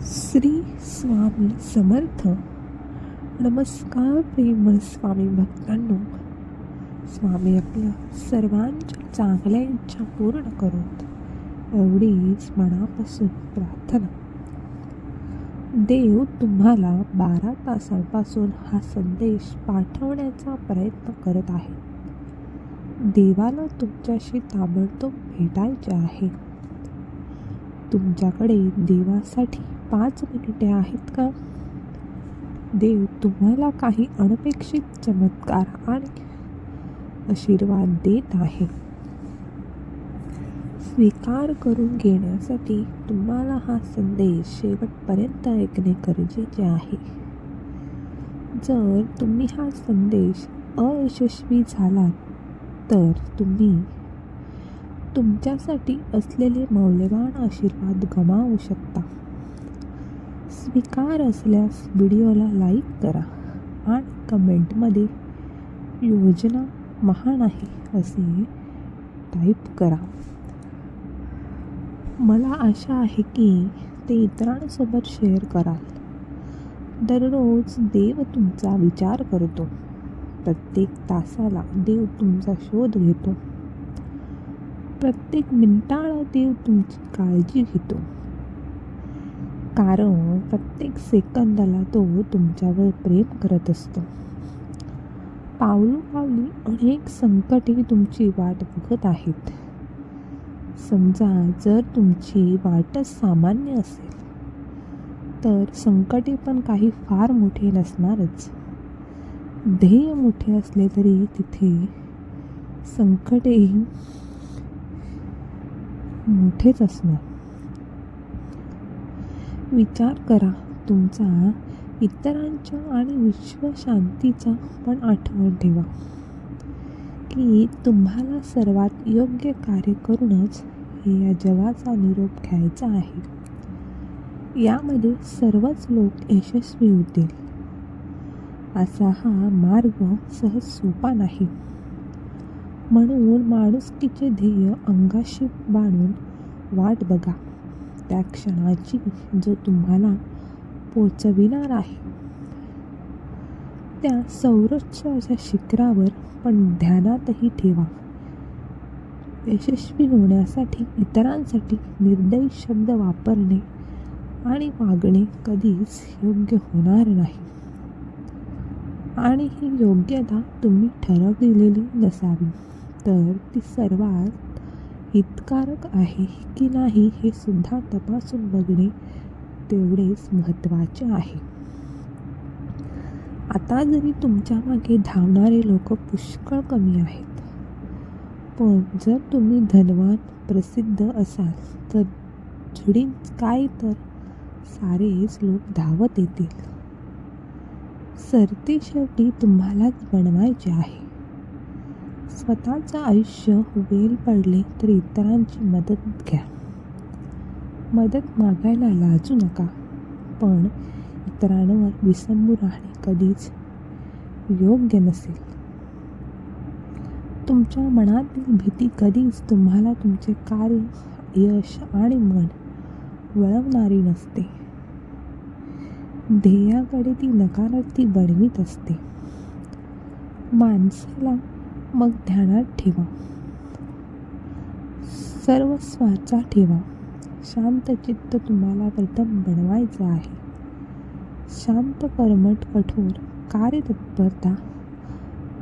श्री स्वामी समर्थ. नमस्कार प्रेमळ स्वामी भक्तांनो. स्वामी आपल्या सर्वांच्या चांगल्या इच्छा पूर्ण करोत, एवढीच मनापासून प्रार्थना. देव तुम्हाला 12 तासांपासून हा संदेश पाठवण्याचा प्रयत्न करत आहे. देवाला तुमच्याशी ताबडतोब भेटायचे आहे. तुमच्याकडे देवासाठी 5 मिनिटे आहेत का? देव तुम्हाला काही अनपेक्षित चमत्कार आणि आशीर्वाद देत आहे. स्वीकार करून घेण्यासाठी तुम्हाला हा संदेश शेवटपर्यंत ऐकणे गरजेचे आहे. जर तुम्ही हा संदेश अयशस्वी झालात तर तुम्ही तुमच्यासाठी असलेले मौल्यवान आशीर्वाद गमावू शकता. स्वीकार असल्यास व्हिडिओला लाईक करा आणि कमेंटमध्ये योजना महान आहे असे टाईप करा. मला आशा आहे की ते इतरांसोबत शेअर कराल. दररोज देव तुमचा विचार करतो. प्रत्येक तासाला देव तुमचा शोध घेतो. प्रत्येक मिनिटाला देव तुमची काळजी घेतो, कारण प्रत्येक सेकंदाला तो तुमच्यावर प्रेम करत असतो. पावलोपावली अनेक संकटे तुमची वाट बघत आहेत. समजा जर तुमची वाटच सामान्य असेल तर संकटे पण काही फार मोठे नसणारच. ध्येय मोठे असले तरी तिथे संकटेही मोठेच असणार. विचार करा तुमचा, इतरांच्या आणि विश्वशांतीचा पण आठवण ठेवा की तुम्हाला सर्वात योग्य कार्य करूनच या जगाचा निरोप घ्यायचा आहे. यामध्ये सर्वच लोक यशस्वी होतील असा हा मार्ग सहज सोपा नाही. म्हणून माणुसकीचे ध्येय अंगाशी बांधून वाट बघा त्या क्षणाची जो तुम्हाला पोचविणार आहे. त्या सर्वोच्च शिखरावर पण ध्यानातही ठेवा. यशस्वी होण्यासाठी इतरांसाठी निर्दयी शब्द वापरणे आणि वागणे कधीच योग्य होणार नाही. आणि ही योग्यता तुम्ही ठरवलेली नसावी, तर ती सर्वात हितकारक आहे की नाही हे सुद्धा तपासून बघणे तेवढेच महत्त्वाचे आहे. आता जरी तुमच्या मागे धावणारे लोक पुष्कळ कमी आहेत, पण जर तुम्ही धनवान प्रसिद्ध असाल तर झुडीन काय तर सारेच लोक धावत येतील. सरते शेवटी तुम्हालाच बनवायचे आहे. स्वतःचं आयुष्य वेल पडले तर इतरांची मदत घ्या. मदत मागायला लाजू नका, पण इतरांवर विसंबून राहणे कधीच योग्य नसेल. तुमच्या मनातील भीती कधीच तुम्हाला तुमचे कार्य, यश आणि मन वळवणारी नसते. ध्येयाकडे ती नकारार्थी बनवीत असते. माणसाला मग ध्यानात ठेवा, सर्वस्वाचा ठेवा. शांत चित्त तुम्हाला प्रथम बनवायचं आहे. शांत, कर्मठ, कठोर कार्यतत्परता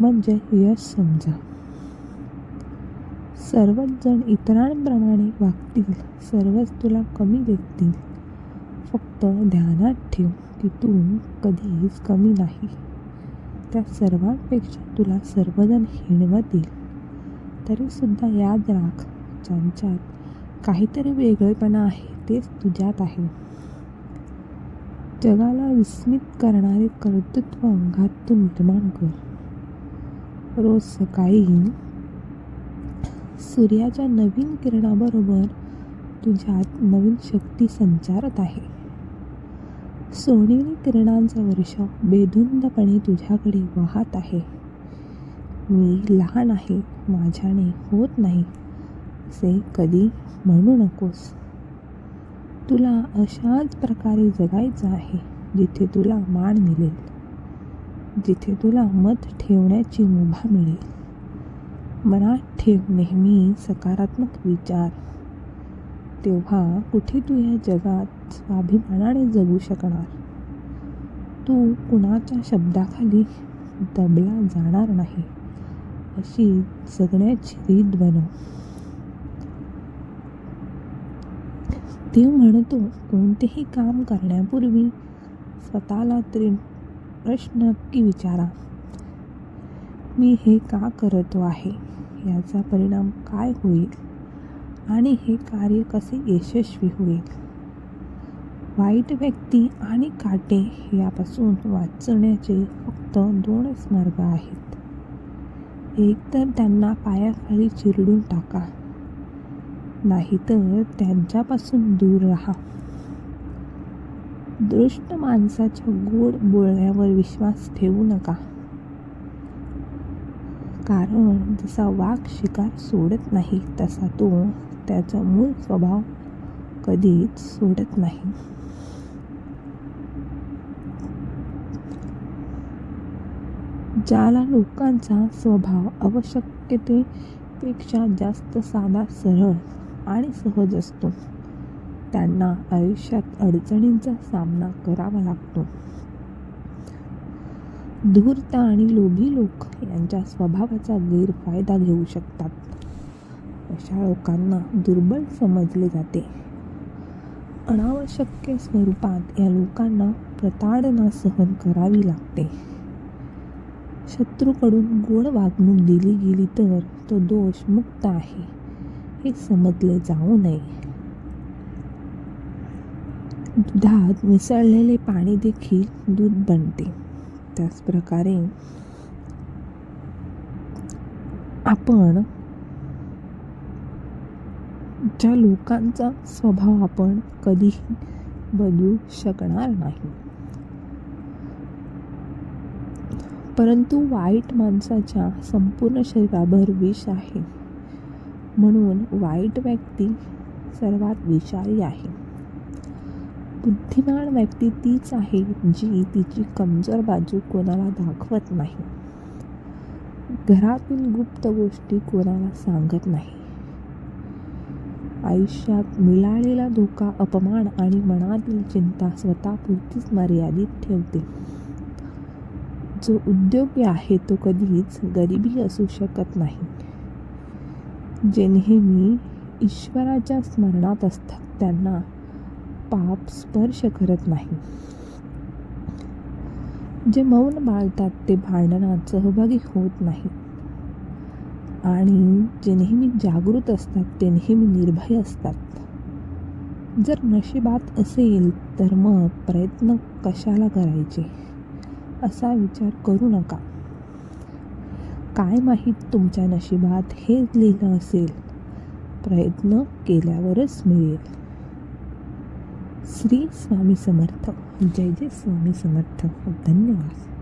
म्हणजे यश समजा. सर्वच जण इतरांप्रमाणे वागतील, सर्वच तुला कमी लेखतील. फक्त ध्यानात ठेव की तू कधीच कमी नाही. त्या सर्वांपेक्षा तुला सर्वजण हिणवतील तरीसुद्धा याद राख, ज्यांच्यात काहीतरी वेगळेपणा आहे तेच तुझ्यात आहे. जगाला विस्मित करणारे कर्तृत्व अंगात तू निर्माण कर. रोज सकाळी सूर्याच्या नवीन किरणाबरोबर तुझ्यात नवीन शक्ती संचारत आहे. सोनेरी किरणांचा वर्षाव बेधुंदपणे तुझ्याकडे वाहत आहे. मी लहान आहे, माझ्याने होत नाही असे कधी म्हणू नकोस. तुला अशाच प्रकारे जगायचं आहे जिथे तुला मान मिळेल, जिथे तुला मत ठेवण्याची मुभा मिळेल. मनात ठेव नेहमी सकारात्मक विचार. तेव्हा कुठे तू या जगात स्वाभिमानाने जगू शकणार. तू कुणाच्या शब्दाखाली दबला जाणार नाही. अशी जगण्याची रीत बनव. देव म्हणतो, कोणतेही काम करण्यापूर्वी स्वतःला तरी प्रश्न नक्की विचारा. मी हे का करतो आहे, याचा परिणाम काय होईल आणि हे कार्य कसे यशस्वी होईल. वाईट व्यक्ती आणि काटे यापासून वाचण्याचे फक्त 2च मार्ग आहेत. एक तर त्यांना पायाखाली चिरडून टाका, नाहीतर त्यांच्यापासून दूर राहा. दुष्ट माणसाच्या गोड बोलण्यावर विश्वास ठेवू नका, कारण जसा वाघ शिकार सोडत नाही तसा तो त्याचा मूळ स्वभाव कधीच सोडत नाही. ज्याला लोकांचा स्वभाव आवश्यकतेपेक्षा जास्त साधा, सरळ आणि सहज असतो, त्यांना आयुष्यात अडचणींचा सामना करावा लागतो. धूर्त आणि लोभी लोक यांच्या स्वभावाचा गैरफायदा घेऊ शकतात. अशा लोकांना दुर्बल समजले जाते. अनावश्यक स्वरूपात या लोकांना प्रताडना सहन करावी लागते. शत्रूकडून गोड वागणूक दिली गेली तर तो दोषमुक्त आहे हे समजले जाऊ नये. दुधात मिसळलेले पाणी देखील दूध बनते. त्याचप्रकारे आपण ज्या लोकांचा स्वभाव आपण कधीही बदलू शकणार नाही, परंतु वाईट माणसाच्या संपूर्ण शरीराभर विष आहे. म्हणून वाईट व्यक्ती सर्वात विषारी आहे. बुद्धिमान व्यक्ती तीच आहे जी तिची कमजोर बाजू कोणाला दाखवत नाही, घरातील गुप्त गोष्टी कोणाला सांगत नाही. आयुष्यात मिळालेला धोका, अपमान आणि मनातील चिंता स्वतःपुरतीच मर्यादित ठेवते. जो उद्योगी आहे तो कधीच गरिबी असू शकत नाही. जे नेहमी ईश्वराच्या स्मरणात असतात त्यांना पाप स्पर्श करत नाही. जे मौन बाळगतात ते भांडणात सहभागी होत नाही. आणि जे नेहमी जागृत असतात ते नेहमी निर्भय असतात. जर नशिबात असेल तर मग प्रयत्न कशाला करायचे असा विचार करू नका. काय माहीत तुमच्या नशिबात हेच लिहिलं असेल. प्रयत्न केल्यावरच मिळेल. श्री स्वामी समर्थ. जय जय स्वामी समर्थ. धन्यवाद.